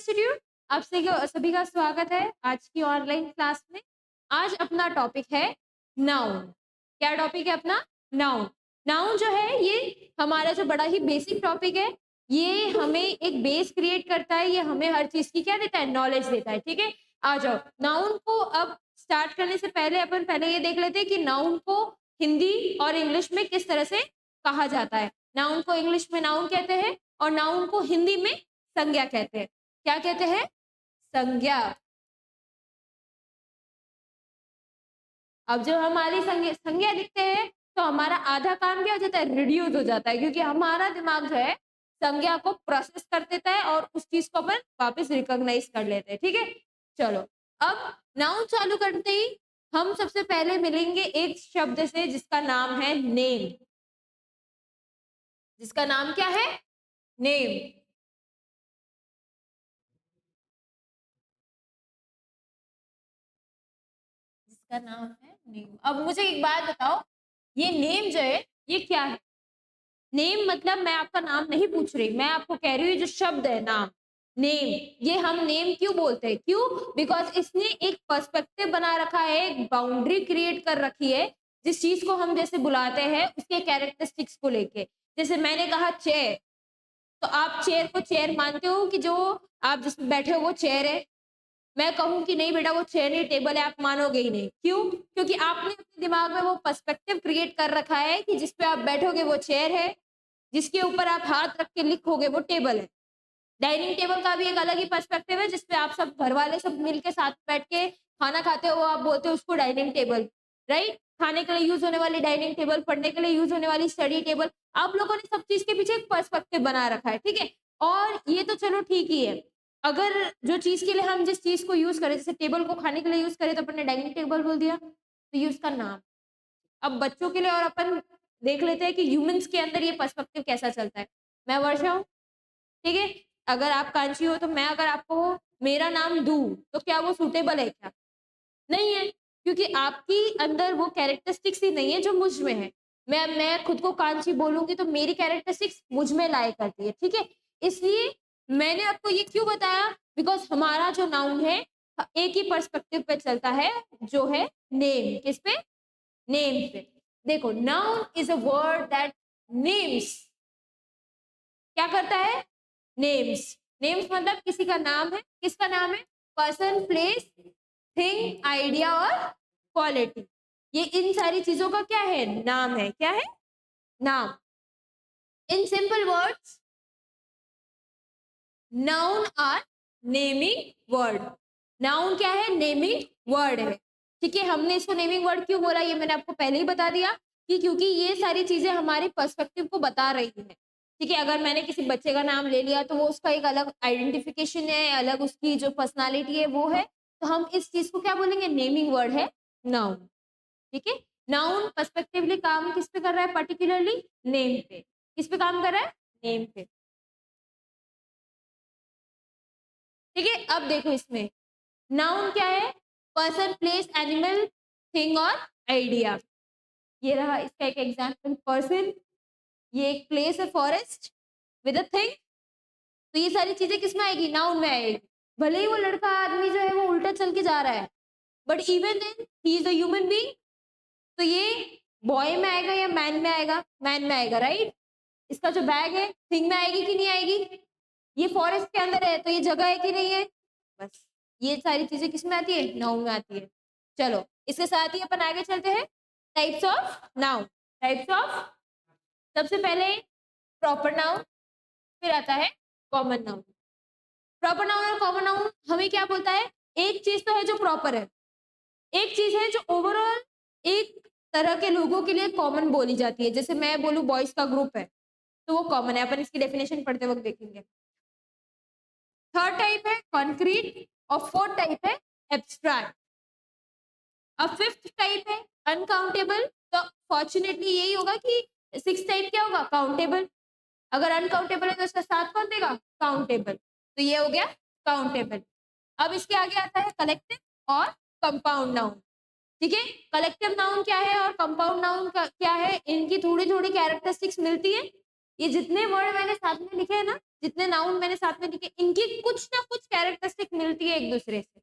Institute. आप सभी का स्वागत है आज की ऑनलाइन क्लास में। आज अपना टॉपिक है नाउन। क्या टॉपिक है अपना? नाउन। नाउन जो है ये हमारा जो बड़ा ही बेसिक टॉपिक है, ये हमें एक बेस क्रिएट करता है, ये हमें हर चीज की क्या देता है? नॉलेज देता है। ठीक है, आ जाओ नाउन को अब स्टार्ट करने से पहले अपन पहले ये देख लेते हैं कि नाउन को हिंदी और इंग्लिश में किस तरह से कहा जाता है। नाउन को इंग्लिश में नाउन कहते हैं और नाउन को हिंदी में संज्ञा कहते हैं। क्या कहते हैं? संज्ञा। अब जब हमारी संज्ञा लिखते हैं तो हमारा आधा काम क्या हो जाता है? रिड्यूस हो जाता है, क्योंकि हमारा दिमाग जो है संज्ञा को प्रोसेस कर देता है और उस चीज को अपन वापस रिकॉग्नाइज कर लेते हैं। ठीक है, चलो अब नाउन चालू करते ही हम सबसे पहले मिलेंगे एक शब्द से जिसका नाम है नेम। जिसका नाम क्या है? नेम। जिसका नाम है नेम। अब मुझे एक बात बताओ, ये नेम जो है ये क्या है? नेम मतलब मैं आपका नाम नहीं पूछ रही, मैं आपको कह रही हूँ जो शब्द है नाम, नेम, ये हम नेम क्यों बोलते हैं? क्यों? बिकॉज इसने एक पर्सपेक्टिव बना रखा है, एक बाउंड्री क्रिएट कर रखी है जिस चीज को हम जैसे बुलाते हैं उसके कैरेक्टरिस्टिक्स को लेके। जैसे मैंने कहा चेयर, तो आप चेयर को चेयर मानते हो कि जो आप जिसमें बैठे हो वो चेयर है। मैं कहूँ कि नहीं बेटा वो चेयर नहीं टेबल है, आप मानोगे ही नहीं। क्यों? क्योंकि आपने अपने दिमाग में वो पर्सपेक्टिव क्रिएट कर रखा है कि जिस पे आप बैठोगे वो चेयर है, जिसके ऊपर आप हाथ रख के लिखोगे वो टेबल है। डाइनिंग टेबल का भी एक अलग ही पर्सपेक्टिव है जिसपे आप सब घर वाले सब मिलके साथ बैठ के खाना खाते हो, आप बोलते हो उसको डाइनिंग टेबल, राइट? खाने के लिए यूज होने वाली डाइनिंग टेबल, पढ़ने के लिए यूज होने वाली स्टडी टेबल। आप लोगों ने सब चीज के पीछे एक पर्सपेक्टिव बना रखा है। ठीक है, और ये तो चलो ठीक ही है। अगर जो चीज के लिए हम जिस चीज को यूज करें, जैसे टेबल को खाने के लिए यूज करें तो अपन ने डाइनिंग टेबल बोल दिया, तो ये उसका नाम। अब बच्चों के लिए और अपन देख लेते हैं कि ह्यूमंस के अंदर ये पर्सपेक्टिव कैसा चलता है। मैं वर्षा हूँ, ठीक है, अगर आप कांची हो तो मैं अगर आपको मेरा नाम दूं तो क्या वो सूटेबल है? क्या नहीं है, क्योंकि आपकी अंदर वो कैरेक्टरिस्टिक्स ही नहीं है जो मुझ में है। मैं खुद को कांची बोलूंगी तो मेरी कैरेक्टरिस्टिक्स मुझ में लाया करती है। ठीक है, इसलिए मैंने आपको ये क्यों बताया? बिकॉज हमारा जो नाउन है एक ही पर्सपेक्टिव पे चलता है, जो है नेम। किस पे? नेम पे। देखो noun is a word that names. क्या करता है? नेम्स। नेम्स मतलब किसी का नाम है। किसका नाम है? पर्सन, प्लेस, थिंग, आइडिया और क्वालिटी। ये इन सारी चीजों का क्या है? नाम है। क्या है? नाम। In simple words noun are naming word. Noun क्या है? नेमिंग वर्ड है। ठीक है, हमने इसको नेमिंग वर्ड क्यों बोला ये मैंने आपको पहले ही बता दिया कि क्योंकि ये सारी चीजें हमारे पर्सपेक्टिव को बता रही है। ठीक है, अगर मैंने किसी बच्चे का नाम ले लिया तो वो उसका एक अलग आइडेंटिफिकेशन है, अलग उसकी जो पर्सनालिटी है वो है, तो हम इस चीज को क्या बोलेंगे? नेमिंग वर्ड है नाउन। ठीक है, नाउन पर्सपेक्टिवली काम किस पे कर रहा है? पर्टिकुलरली नेम पे। किस पे काम कर रहा है? नेम पे। ठीक है, अब देखो इसमें नाउन क्या है? पर्सन, प्लेस, एनिमल, थिंग और आइडिया। ये रहा इसका एक एग्जांपल, पर्सन, ये एक प्लेस है फॉरेस्ट विद अ थिंग, तो ये सारी चीजें किस में आएगी? नाउन में आएगी। भले ही वो लड़का आदमी जो है वो उल्टा चल के जा रहा है, but even then he is a human being, तो ये बॉय में आएगा या मैन में आएगा? मैन में आएगा, राइट? इसका जो बैग है थिंग में आएगी कि नहीं आएगी? ये फॉरेस्ट के अंदर है तो ये जगह है कि नहीं है? बस ये सारी चीजें किस में आती है? नाउन में आती है। चलो इसके साथ ही अपन आगे चलते हैं। Types of noun. Types of, सबसे पहले प्रॉपर नाउन, फिर आता है कॉमन नाउन। प्रॉपर नाउन और कॉमन नाउन हमें क्या बोलता है? एक चीज तो है जो प्रॉपर है, एक चीज है जो ओवरऑल एक तरह के लोगों के लिए कॉमन बोली जाती है। जैसे मैं बोलूं बॉयज का ग्रुप है तो वो कॉमन है, अपन इसकी डेफिनेशन पढ़ते वक्त देखेंगे। थर्ड टाइप है कॉन्क्रीट और फोर्थ टाइप है एब्स्ट्रैक्ट। अब फिफ्थ टाइप है अनकाउंटेबल। तो फॉर्चुनेटली यही होगा कि सिक्स टाइप क्या होगा? काउंटेबल। अगर अनकाउंटेबल है तो उसका साथ कौन देगा? काउंटेबल। तो ये हो गया काउंटेबल। अब इसके आगे आता है कलेक्टिव और कंपाउंड नाउन। ठीक है, कलेक्टिव नाउन क्या है और कंपाउंड नाउन क्या है? इनकी थोड़ी थोड़ी कैरेक्टरिस्टिक्स मिलती है, ये जितने वर्ड मैंने साथ में लिखे हैं ना, जितने नाउन मैंने साथ में लिखे, इनकी कुछ ना कुछ कैरेक्टरिस्टिक मिलती है एक दूसरे से।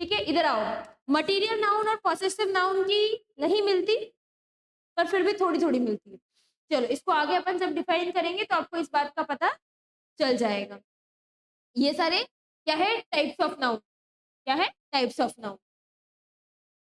ठीक है, इधर आओ। मटेरियल नाउन और पॉसेसिव नाउन की नहीं मिलती, पर फिर भी थोड़ी थोड़ी मिलती है। चलो इसको आगे अपन जब डिफाइन करेंगे तो आपको इस बात का पता चल जाएगा। ये सारे क्या है, टाइप्स ऑफ नाउन। क्या है, टाइप्स ऑफ नाउन।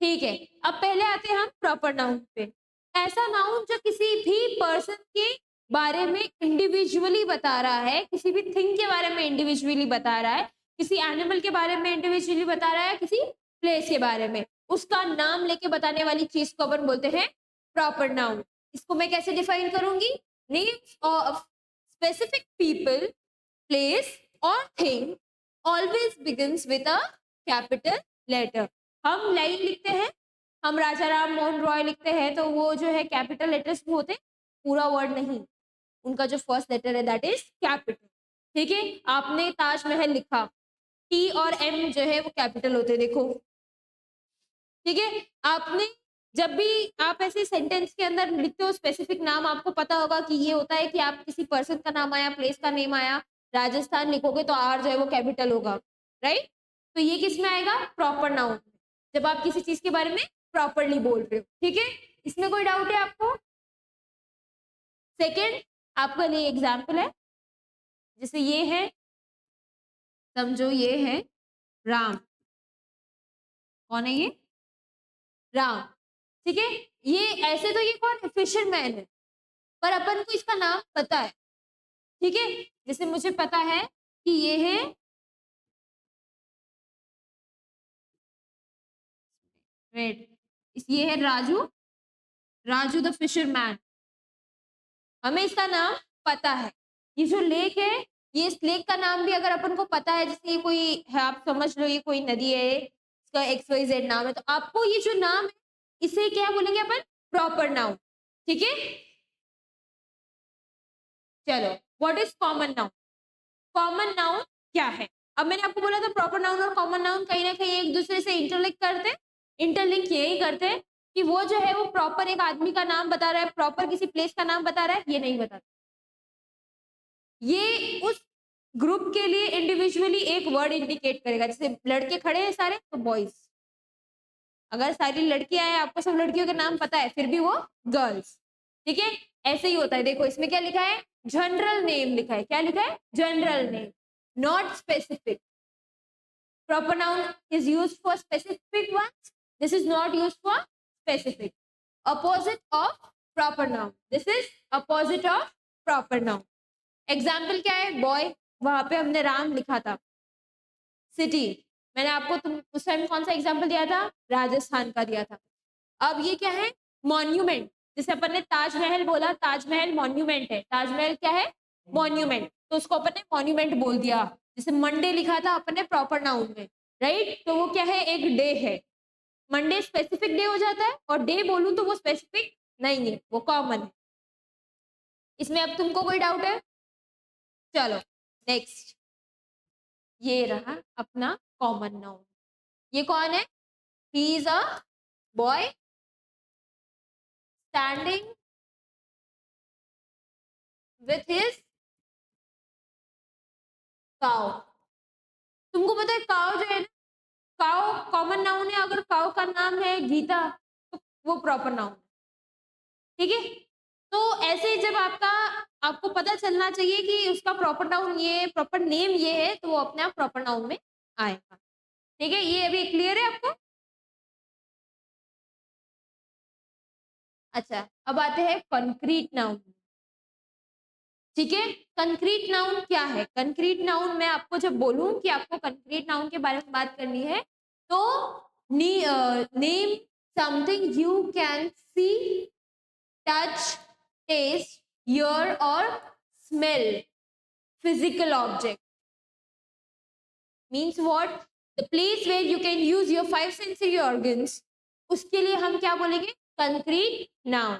ठीक है, अब पहले आते हैं हम प्रॉपर नाउन पे। ऐसा नाउन जो किसी भी पर्सन के बारे में इंडिविजुअली बता रहा है, किसी भी थिंग के बारे में इंडिविजुअली बता रहा है, किसी एनिमल के बारे में इंडिविजुअली बता रहा है, किसी प्लेस के बारे में, उसका नाम लेके बताने वाली चीज को अपन बोलते हैं प्रॉपर नाउन। इसको मैं कैसे डिफाइन करूंगी? Names of specific people, place और thing always begins with a capital letter. हम लाइन लिखते हैं, हम राजा राम मोहन रॉय लिखते हैं, तो वो जो है कैपिटल लेटर्स में होते हैं, पूरा वर्ड नहीं। उनका जो फर्स्ट लेटर है दैट इज कैपिटल। ठीक है, आपने ताजमहल लिखा, टी और एम जो है वो कैपिटल होते हैं, देखो। ठीक है, आपने जब भी आप ऐसे सेंटेंस के अंदर लिखते हो स्पेसिफिक नाम, आपको पता होगा कि ये होता है कि आप किसी पर्सन का नाम आया, प्लेस का नेम आया, राजस्थान लिखोगे तो आर जो है वो कैपिटल होगा, राइट। तो ये किस में आएगा? प्रॉपर नाउन, जब आप किसी चीज के बारे में प्रॉपरली बोल रहे हो। ठीक है, इसमें कोई डाउट है आपको? सेकेंड, आपके लिए एग्जाम्पल है, जैसे ये है, समझो ये है राम। कौन है ये? राम। ठीक है, ये ऐसे तो ये कौन है? फिशरमैन है, पर अपन को इसका नाम पता है। ठीक है, जैसे मुझे पता है कि ये है, वेट, ये है राजू, राजू द फिशरमैन। हमें इसका नाम पता है। ये जो लेक है, ये इस लेक का नाम भी अगर अपन को पता है, जैसे ये कोई है, आप समझ लो ये कोई नदी है, इसका XYZ नाम है, तो आपको ये जो नाम है इसे क्या बोलेंगे अपन? Proper noun. ठीक है, चलो what is common noun? Common noun क्या है? अब मैंने आपको बोला था प्रॉपर नाउन और कॉमन नाउन कहीं ना कहीं एक दूसरे से इंटरलिंक करते हैं। इंटरलिंक यही करते हैं कि वो जो है वो प्रॉपर एक आदमी का नाम बता रहा है, प्रॉपर किसी प्लेस का नाम बता रहा है, ये नहीं बताता। ये उस ग्रुप के लिए इंडिविजुअली एक वर्ड इंडिकेट करेगा। जैसे लड़के खड़े हैं सारे, तो बॉयज। अगर सारी लड़कियां हैं, आपको सब लड़कियों के नाम पता है, फिर भी वो गर्ल्स। ठीक है, ऐसे ही होता है। देखो इसमें क्या लिखा है? जनरल नेम लिखा है। क्या लिखा है? General name, not specific. Proper noun is used for specific ones. This is not used for specific. Opposite of proper noun. This is opposite of proper noun. Example क्या है? Boy, वहां पे हमने राम लिखा था। City, मैंने आपको तुम उस टाइम कौन सा एग्जाम्पल दिया था? राजस्थान का दिया था। अब ये क्या है? मॉन्यूमेंट। जैसे अपन ने ताजमहल बोला, ताजमहल मॉन्यूमेंट है। ताजमहल क्या है? मॉन्यूमेंट। तो उसको अपन ने मॉन्यूमेंट बोल दिया। जैसे मंडे लिखा था अपन ने प्रॉपर नाउन में, राइट। तो वो क्या है? एक डे है। मंडे स्पेसिफिक डे हो जाता है, और डे बोलूं तो वो स्पेसिफिक नहीं है, वो कॉमन है। इसमें अब तुमको कोई डाउट है? चलो नेक्स्ट, ये रहा अपना कॉमन नाउन। ये कौन है? ही is a boy standing with his cow. तुमको पता है काउ जो है ना, काउ कॉमन नाउन है। अगर काउ का नाम है गीता, तो वो प्रॉपर नाउन है। ठीक है, तो ऐसे जब आपको पता चलना चाहिए कि उसका प्रॉपर नाउन ये, प्रॉपर नेम ये है, तो वो अपने आप प्रॉपर नाउन में आएगा। ठीक है, ये अभी क्लियर है आपको? अच्छा, अब आते हैं कंक्रीट नाउन। ठीक है, कंक्रीट नाउन क्या है? कंक्रीट नाउन मैं आपको जब बोलूं कि आपको कंक्रीट नाउन के बारे में बात करनी है, तो name something you can see, touch, taste, hear और smell, physical object. Means what? The place where you can use your 5 sensory organs, उसके लिए हम क्या बोलेंगे? Concrete noun.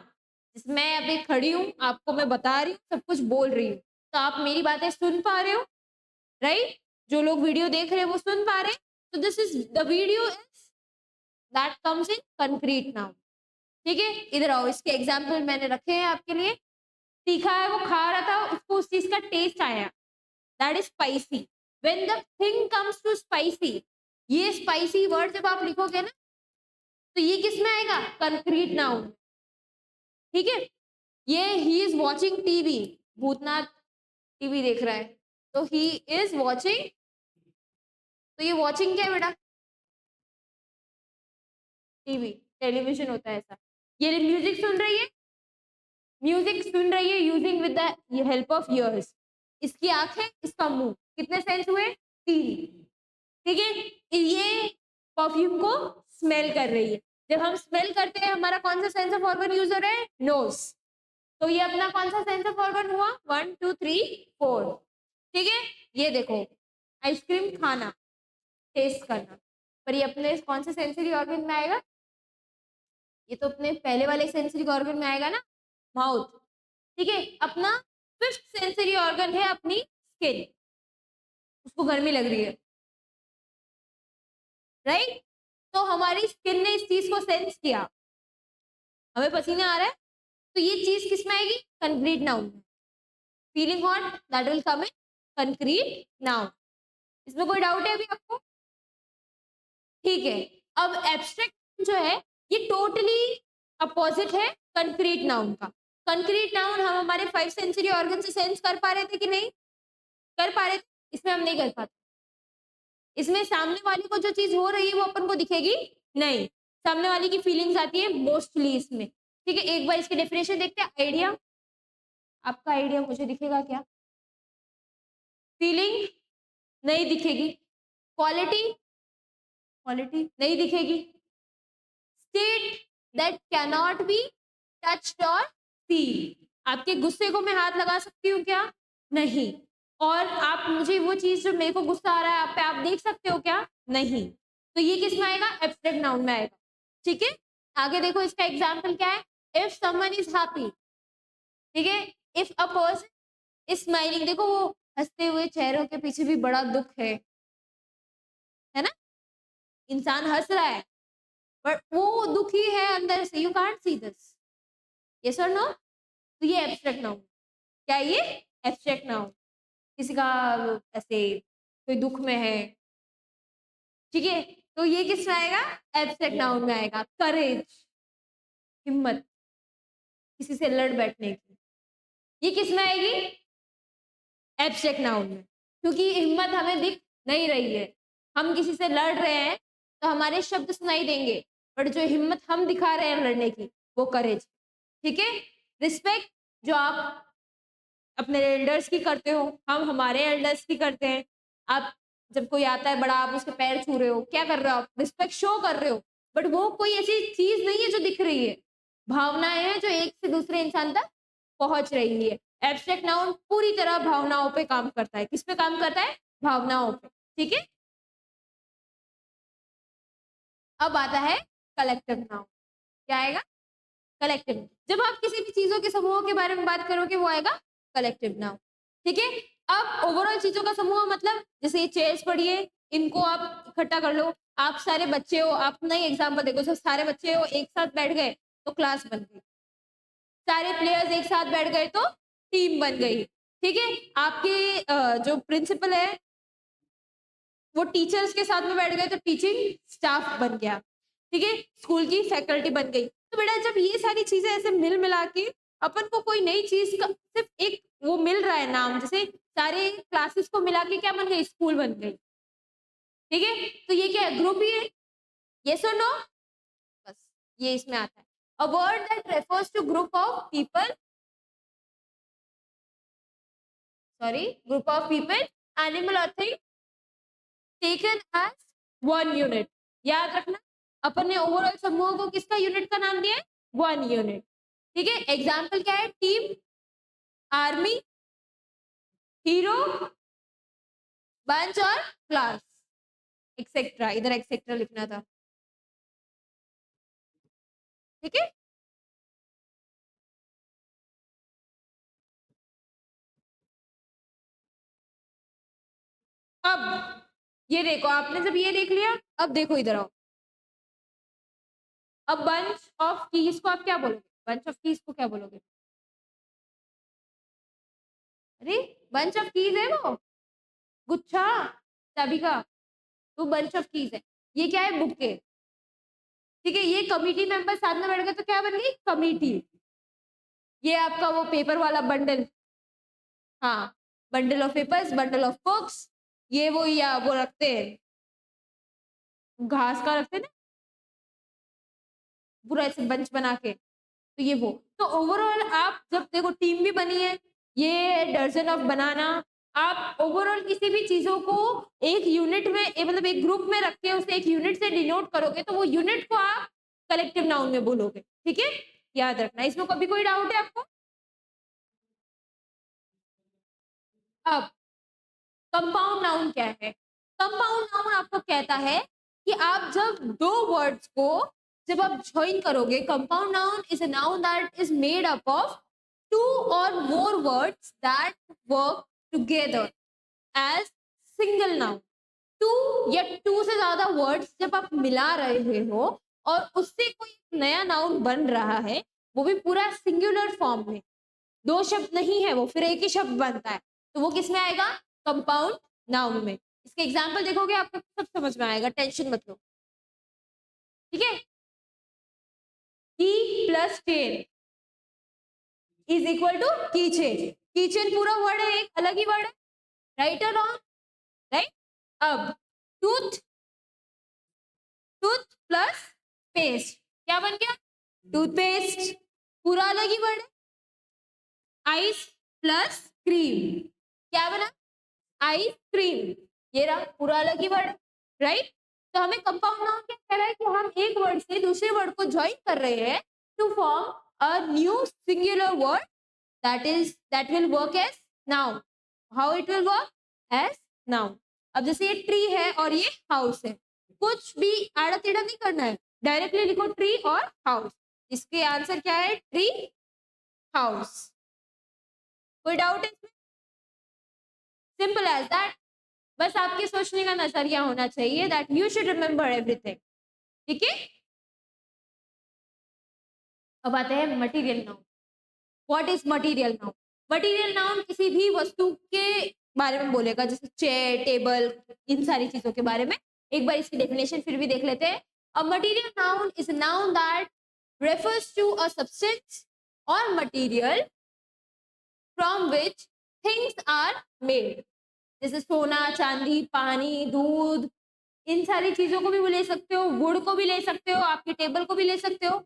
मैं अभी खड़ी हूँ, आपको मैं बता रही हूँ, सब कुछ बोल रही हूँ, तो आप मेरी बातें सुन पा रहे हो, राइट। जो लोग वीडियो देख रहे हैं वो सुन पा रहे हैं। तो this is the video is that comes in concrete noun. ठीक है, इधर आओ, इसके एग्जाम्पल मैंने रखे हैं आपके लिए। तीखा है, वो खा रहा था, उसको उस चीज का टेस्ट आया, that is spicy. When the thing comes to spicy, ये स्पाइसी वर्ड जब आप लिखोगे ना, तो ये किस में आएगा? Concrete noun. ठीक है, ये he is watching TV, Bhootnath TV देख रहा है, तो ही इज वॉचिंग, तो ये वॉचिंग क्या है बेटा? टीवी, टेलीविजन होता है ऐसा। ये म्यूजिक सुन रही है, म्यूजिक सुन रही है using with the help of years. इसकी आंखें, इसका मुंह, कितने सेंस हुए? 3। ठीक है, ये परफ्यूम को स्मेल कर रही है। जब हम स्मेल करते हैं, हमारा कौन सा सेंस ऑफ ऑर्गन यूज हो रहा है? नोज। तो ये अपना कौन सा सेंस ऑफ ऑर्गन हुआ? 1 2 3 4। ठीक है, ये देखो, आइसक्रीम खाना, टेस्ट करना, पर ये अपने कौन से सेंसरी ऑर्गन में आएगा? ये तो अपने पहले वाले सेंसरी ऑर्गन में आएगा ना, माउथ। ठीक है, अपना 5th सेंसरी ऑर्गन है अपनी स्किन, उसको गर्मी लग रही है, राइट? तो हमारी स्किन ने इस चीज को सेंस किया, हमें पसीना आ रहा है, तो ये चीज किस में आएगी? Concrete noun. Feeling hot, that will come in concrete noun. इसमें कोई डाउट है अभी आपको? ठीक है, अब एब्स्ट्रैक्ट जो है, ये टोटली अपोजिट है कंक्रीट नाउन का। कंक्रीट नाउन हम हमारे 5 सेंसरी ऑर्गन से सेंस कर पा रहे थे कि नहीं कर पा रहे थे? इसमें हम नहीं कर पाते। इसमें सामने वाले को जो चीज हो रही है वो अपन को दिखेगी नहीं, सामने वाले की फीलिंग्स आती है मोस्टली इसमें। ठीक है, एक बार इसकी डेफिनेशन देखते हैं। आइडिया, आपका आइडिया मुझे दिखेगा क्या? फीलिंग नहीं दिखेगी, क्वालिटी, क्वालिटी नहीं दिखेगी, state that cannot be touched और सीन, आपके गुस्से को मैं हाथ लगा सकती हूँ क्या? नहीं। और आप मुझे वो चीज जो मेरे को गुस्सा आ रहा है आप पे, आप देख सकते हो क्या? नहीं। तो ये किस में आएगा? एब्स्ट्रैक्ट नाउन में आएगा। ठीक है, आगे देखो, इसका एग्जाम्पल क्या है? इफ समवन इज हैप्पी, ठीक है, if a person is smiling, देखो वो हंसते हुए चेहरों के पीछे भी बड़ा दुख है ना? इंसान हंस रहा है बट वो दुखी है अंदर से, you can't see this, yes और नो? तो ये एब्स्ट्रैक्ट नाउन, क्या है ये? Abstract noun. किसी का ऐसे कोई दुख में है, ठीक है, तो ये किस में आएगा? एब्स्ट्रैक्ट नाउन में आएगा। करेज, हिम्मत, किसी से लड़ बैठने की, ये किस में आएगी? एब्स्ट्रैक्ट नाउन में, क्योंकि हिम्मत हमें दिख नहीं रही है, हम किसी से लड़ रहे हैं तो हमारे शब्द सुनाई देंगे, बट जो हिम्मत हम दिखा रहे हैं लड़ने की, वो करेज। ठीक है, रिस्पेक्ट जो आप अपने एल्डर्स की करते हो, हम हमारे एल्डर्स की करते हैं। आप जब कोई आता है बड़ा, आप उसके पैर छू रहे हो, क्या कर रहे हो? आप रिस्पेक्ट शो कर रहे हो, बट वो कोई ऐसी चीज नहीं है जो दिख रही है, भावनाएं हैं जो एक से दूसरे इंसान तक पहुंच रही है। एब्स्ट्रैक्ट नाउन पूरी तरह भावनाओं पे काम करता है। किस पे काम करता है? भावनाओं पे। ठीक है, अब आता है कलेक्टिव नाउन। क्या आएगा? कलेक्टिव। जब आप किसी भी चीजों के समूह के बारे में बात करोगे, वो आएगा कलेक्टिव नाउन। ठीक है, अब ओवरऑल चीजों का समूह मतलब, जैसे ये चेयर्स पड़ी है, इनको आप इकट्ठा कर लो। आप सारे बच्चे हो, आप नहीं एग्जाम्पल देखो, सब सारे बच्चे हो एक साथ बैठ गए तो क्लास बन गई, सारे प्लेयर्स एक साथ बैठ गए तो टीम बन गई। ठीक है, आपके जो प्रिंसिपल है वो टीचर्स के साथ में बैठ गए तो टीचिंग स्टाफ बन गया। ठीक है, स्कूल की फैकल्टी बन गई। तो बेटा जब ये सारी चीजें ऐसे मिल मिला के अपन को कोई नई चीज का सिर्फ एक वो मिल रहा है नाम, जैसे सारे क्लासेस को मिला के क्या बन गई? स्कूल बन गई। ठीक है, तो ये क्या है? ग्रुप ही है, यस और नो? बस ये इसमें आता है। A word that refers to group of people, sorry, group of people, animal और thing taken as one unit. याद रखना, अपन ने ओवरऑल समूह को किसका यूनिट का नाम दिया है? One unit. ठीक है, एग्जाम्पल क्या है? टीम, आर्मी, हीरो, बंच और क्लास, एक्सेट्रा। इधर एक्सेट्रा लिखना था। ठीक है, अब ये देखो, आपने जब ये देख लिया, अब देखो इधर आओ। अब बंच ऑफ कीज को आप क्या बोलोगे? बंच ऑफ कीज को क्या बोलोगे? अरे बंच ऑफ कीज है वो, गुच्छा चाबी का, तो बंच ऑफ कीज है। ये क्या है, बुके। ठीक है, ये कमिटी मेंबर साथ में बैठ गए तो क्या बन गई, कमिटी। ये आपका वो पेपर वाला बंडल, हाँ, bundle of papers, bundle of books, ये वो या वो रखते हैं, घास का रखते हैं ना पूरा ऐसे बंच बना के, तो ये वो। तो ओवरऑल आप जब देखो टीम भी बनी है, ये डजन ऑफ बनाना, आप ओवरऑल किसी भी चीजों को एक यूनिट में मतलब एक ग्रुप में रख के उसे एक यूनिट से डिनोट करोगे तो वो यूनिट को आप कलेक्टिव नाउन में बोलोगे। ठीक है, याद रखना। इसमें कभी कोई डाउट है आपको? अब कंपाउंड नाउन क्या है? कंपाउंड नाउन आपको कहता है कि आप जब दो वर्ड्स को जब आप ज्वाइन करोगे, compound noun is a noun that is made up of two or more words that work together as single noun. Two या टू से ज्यादा वर्ड्स जब आप मिला रहे हो और उससे कोई नया नाउन बन रहा है, वो भी पूरा सिंगुलर फॉर्म में, दो शब्द नहीं है वो, फिर एक ही शब्द बनता है, तो वो किस में आएगा, कंपाउंड नाउन में। इसके एग्जाम्पल देखोगे आपको सब समझ में आएगा, टेंशन मत लो। ठीक है, key plus chain is equal to key chain. Key chain पूरा वर्ड है, एक अलग ही वर्ड है, राइट और रॉन्ग, राइट। अब टूथ, टूथ प्लस पेस्ट क्या बन गया, टूथपेस्ट, पूरा अलग ही वर्ड है। आइस प्लस क्रीम क्या बना, आइसक्रीम, ये रहा पूरा अलग ही वर्ड, राइट। तो हमें कंपाउंड नाउन क्या कह रहा है कि हम एक वर्ड से दूसरे वर्ड को ज्वाइन कर रहे हैं to form a new singular word that will work as noun. How it will work as noun? अब जैसे ये ट्री है और ये हाउस है, कुछ भी आड़ा टेढ़ा नहीं करना है, डायरेक्टली लिखो ट्री और हाउस। इसके आंसर क्या है, ट्री हाउस। कोई डाउट है इसमें? Simple as that. बस आपके सोचने का नजरिया होना चाहिए that you should remember everything. ठीक है, अब आते हैं material noun. What is material noun? Material noun किसी भी वस्तु के बारे में बोलेगा, जैसे चेयर, टेबल, इन सारी चीजों के बारे में। एक बार इसकी डेफिनेशन फिर भी देख लेते हैं। A material noun is a noun that refers to a substance or material from which things are made. जैसे सोना, चांदी, पानी, दूध, इन सारी चीजों को भी ले सकते हो, वुड को भी ले सकते हो, आपके टेबल को भी ले सकते हो।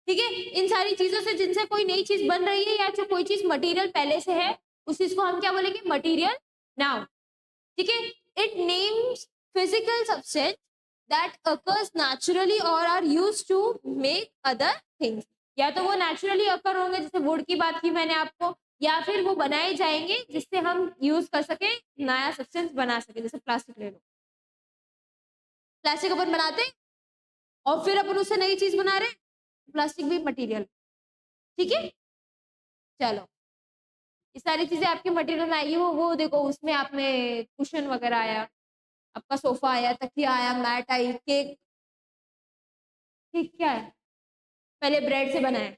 ठीक है, इन सारी चीजों से जिनसे कोई नई चीज बन रही है या जो कोई चीज मटेरियल पहले से है, उस चीज को हम क्या बोलेंगे, मटेरियल नाउन। ठीक है, it names physical substance that occurs naturally और are used to make other things. या तो वो नेचुरली अकर होंगे, जैसे वुड की बात की मैंने आपको, या फिर वो बनाए जाएंगे जिससे हम यूज कर सके, नया सब्सटेंस बना सके। जैसे प्लास्टिक ले लो, प्लास्टिक अपन बनाते हैं और फिर अपन उससे नई चीज बना रहे हैं, प्लास्टिक भी मटेरियल। ठीक है, चलो ये सारी चीजें आपके मटेरियल में आएगी। वो देखो उसमें आपने कुशन वगैरह आया, आपका सोफा आया, तकिया आया, मैट आई, केक। केक क्या है, पहले ब्रेड से बना है।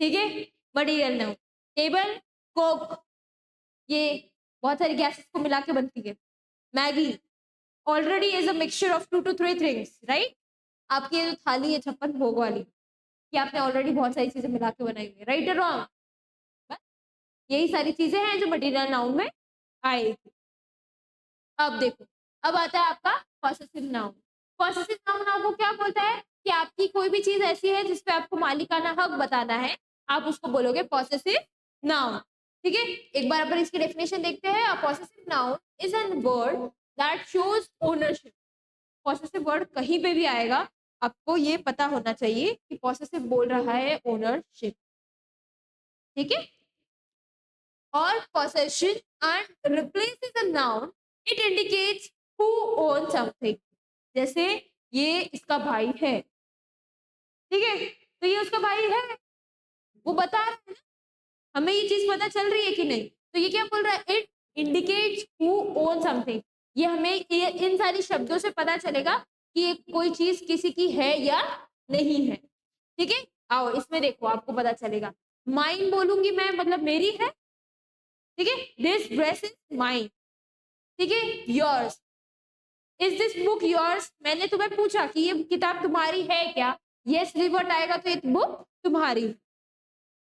ठीक है, मटेरियल नाउ। टेबल, कोक, ये बहुत सारी गैसेस को मिला के बनती है। Maggi already is a mixture of 2 to 3 things, right. आपकी ये जो थाली है 56 भोग वाली, कि आपने ऑलरेडी बहुत सारी चीजें मिला के बनाई हुई है, राइट और रॉन्ग। बस यही सारी चीजें हैं जो मटेरियल नाउन में आएगी। अब देखो, अब आता है आपका पॉसेसिव नाउन। पॉसेसिव नाउन आपको क्या बोलता है कि आपकी कोई भी चीज ऐसी है जिसपे आपको मालिकाना हक बताना है, आप उसको बोलोगे पॉसेसिव नाउन। ठीक है, एक बार अपन इसकी डेफिनेशन देखते हैं। A possessive noun is an word that shows ownership. Possessive word कहीं पे भी आएगा, आपको ये पता होना चाहिए कि पॉसेसिव बोल रहा है ओनरशिप। ठीक है, और possession and replaces a noun, it indicates who owns something। जैसे ये इसका भाई है, ठीक है, तो ये उसका भाई है, वो बता रहा है ना, हमें ये चीज पता चल रही है कि नहीं। तो ये क्या बोल रहा है, it indicates who own something. ये हमें इन सारी शब्दों से पता चलेगा कि ये कोई चीज किसी की है या नहीं है। ठीक है, आओ इसमें देखो आपको पता चलेगा। माइन बोलूंगी मैं, मतलब मेरी है। ठीक है, दिस ड्रेस इज माइन, ठीक है, yours, is this book yours, मैंने तुम्हें पूछा कि ये किताब तुम्हारी है क्या, यस रिवर्ट आएगा तो ये बुक तुम्हारी,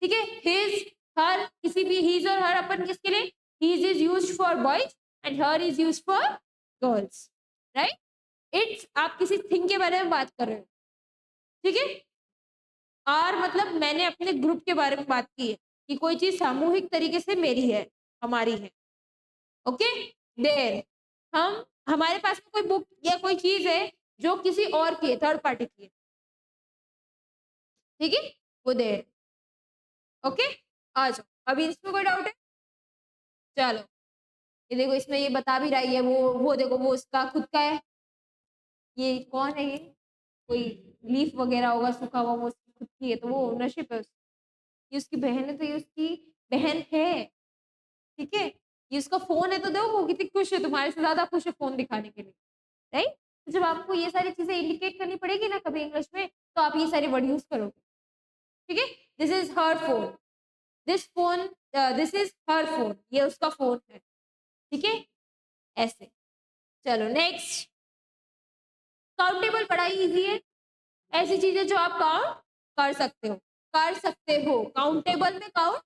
ठीक है, हिज हर, किसी भी हिज और हर अपन किसके लिए, his is used for boys and her is used for girls, right, it's, आप किसी थिंग के बारे में बात कर रहे हो, ठीक है, आर मतलब मैंने अपने ग्रुप के बारे में बात की है कि कोई चीज सामूहिक तरीके से मेरी है, हमारी है, ओके, देयर, हम, हमारे पास में कोई बुक या कोई चीज है जो किसी और की है, थर्ड पार्टी की है, ठीक है, वो देयर, ओके, आ जाओ, अभी इसमें कोई डाउट है, चलो, ये देखो इसमें ये बता भी रही है, वो देखो वो उसका खुद का है, ये कौन है, ये कोई लीफ वगैरह होगा सूखा हुआ, वो उसकी खुद की है, तो वो ओनरशिप है उसकी, ये उसकी बहन है तो ये उसकी बहन है, ठीक है, ये उसका फोन है तो देखो वो कितनी खुश है, तुम्हारे से ज्यादा खुश है फोन दिखाने के लिए, राइट, तो जब आपको ये सारी चीजें इंडिकेट करनी पड़ेगी ना कभी इंग्लिश में, तो आप ये सारे वर्ड यूज करोगे, ठीक है, this is her phone, this phone, this is her phone, ये उसका फोन है, ठीक है, ऐसे, चलो नेक्स्ट, काउंटेबल बड़ा इजी है, ऐसी चीजें जो आप काउंट कर सकते हो, काउंटेबल में काउंट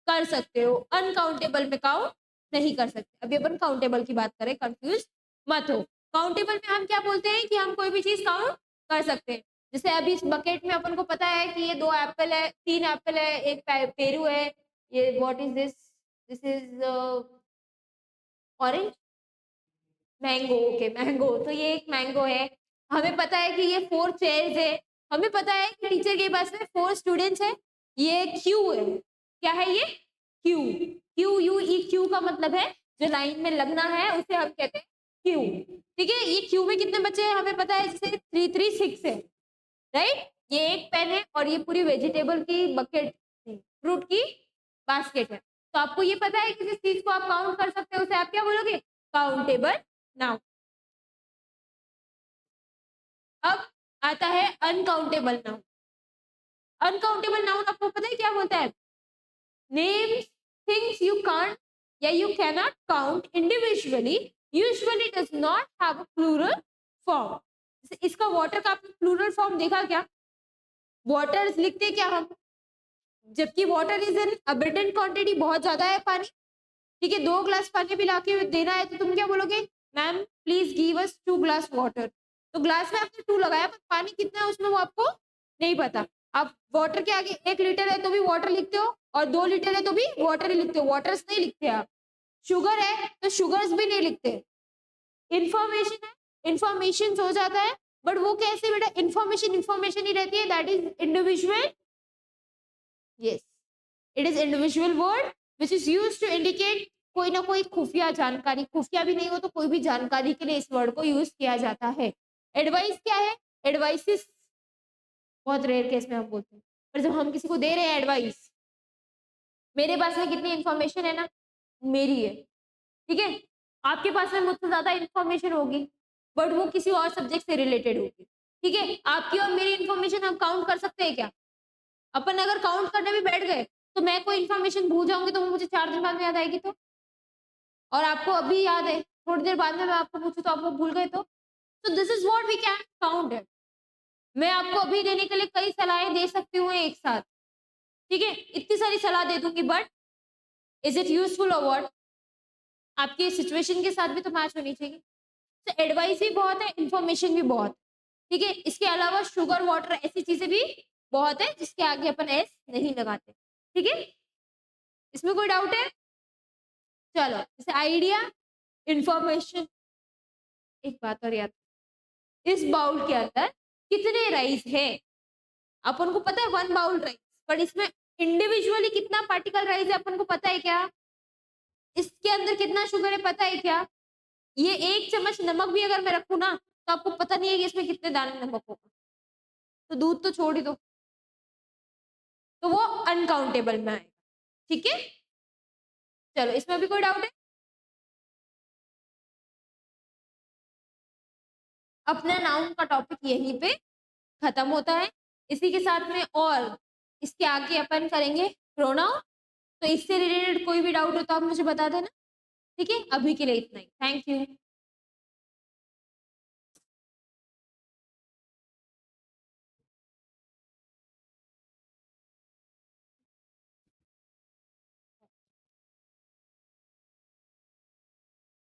कर सकते हो, अनकाउंटेबल में काउंट नहीं कर सकते, अभी अपन काउंटेबल की बात करें, कंफ्यूज मत हो, काउंटेबल में हम क्या बोलते हैं कि हम कोई भी चीज काउंट कर सकते हैं, जैसे अभी इस बकेट में अपन को पता है कि ये 2 एप्पल है, 3 एप्पल है, एक पेरू है, ये what is this, this is orange, mango, okay mango, तो ये एक मैंगो है, हमें पता है कि ये 4 चेयर्स है, हमें पता है कि टीचर के पास में 4 स्टूडेंट्स है, ये क्यू है, क्या है ये, क्यू, क्यू यू ई, क्यू का मतलब है जो लाइन में लगना है उसे हम कहते हैं क्यू, ठीक है, ये क्यू में कितने बच्चे हैं हमें पता है, जैसे 3 3 6 है, राइट, ये एक पेन है और ये पूरी वेजिटेबल की बकेट, फ्रूट की बास्केट है, तो आपको ये पता है कि जिस चीज को आप काउंट कर सकते हो उसे आप क्या बोलोगे, काउंटेबल नाउन, अब आता है अनकाउंटेबल नाउन, अनकाउंटेबल नाउन आपको पता है क्या बोलता है, नेम्स थिंग्स यू कांट या you cannot count individually, usually does not have a plural form, इसका वाटर का आपने प्लूरल फॉर्म देखा क्या, वाटर्स लिखते क्या हम, जबकि water is in abundant quantity, बहुत ज्यादा है पानी, ठीक है, 2 ग्लास पानी पिला के देना है तो तुम क्या बोलोगे, ma'am please give us 2 glass water, तो ग्लास में आपने 2 लगाया पर पानी कितना है उसमें वो आपको नहीं पता, आप वाटर के आगे 1 लीटर है तो भी वाटर लिखते हो और 2 लीटर है तो भी वाटर ही लिखते हो, वाटर्स नहीं लिखते आप, शुगर है तो शुगर्स भी नहीं लिखते, इंफॉर्मेशन है इंफॉर्मेशन हो जाता है, बट वो कैसे बेटा, इंफॉर्मेशन ही रहती है, that is individual, yes, it is individual word which is used to indicate कोई ना कोई खुफिया जानकारी, खुफिया भी नहीं हो तो कोई भी जानकारी के लिए इस वर्ड को यूज किया जाता है, एडवाइस क्या है, एडवाइसिस बहुत रेयर केस में हम बोलते हैं, पर जब हम किसी को दे रहे हैं एडवाइस, मेरे पास में कितनी इंफॉर्मेशन है ना, मेरी है, ठीक है, आपके पास में मुझसे ज्यादा इंफॉर्मेशन होगी बट वो किसी और सब्जेक्ट से रिलेटेड होगी, ठीक है, आपकी और मेरी इंफॉर्मेशन हम काउंट कर सकते हैं क्या, अपन अगर काउंट करने भी बैठ गए तो मैं कोई इन्फॉर्मेशन भूल जाऊंगी तो वो मुझे 4 दिन बाद में याद आएगी, तो और आपको अभी याद है थोड़ी देर बाद में मैं आपको पूछूं तो आप वो भूल गए, तो this is what we can count it, मैं आपको अभी देने के लिए कई सलाहें दे सकती हूँ एक साथ, ठीक है, इतनी सारी सलाह दे दूंगी बट इज इट यूजफुल और व्हाट, आपकी सिचुएशन के साथ भी तो मैच होनी चाहिए, तो एडवाइस भी बहुत है, इंफॉर्मेशन भी बहुत, ठीक है, इसके अलावा शुगर वाटर ऐसी चीजें भी बहुत है जिसके आगे अपन एस नहीं लगाते, ठीक है, इसमें कोई डाउट है, चलो जैसे आइडिया, इंफॉर्मेशन, एक बात और याद, इस बाउल के अंदर कितने राइस है, अपन को पता है 1 बाउल राइस, पर इसमें इंडिविजुअली कितना पार्टिकल राइस है अपन को पता है क्या, इसके अंदर कितना शुगर है पता है क्या, ये 1 चम्मच नमक भी अगर मैं रखूं ना तो आपको पता नहीं है कि इसमें कितने दाने नमक होगा, तो दूध तो छोड़ ही दो, तो वो अनकाउंटेबल में आएगा, ठीक है, चलो इसमें भी कोई डाउट है, अपना नाउन का टॉपिक यहीं पे खत्म होता है, इसी के साथ में और इसके आगे अपन करेंगे प्रोनाउन तो इससे रिलेटेड कोई भी डाउट हो तो आप मुझे बता देना। ठीक है, अभी के लिए इतना ही। Thank you.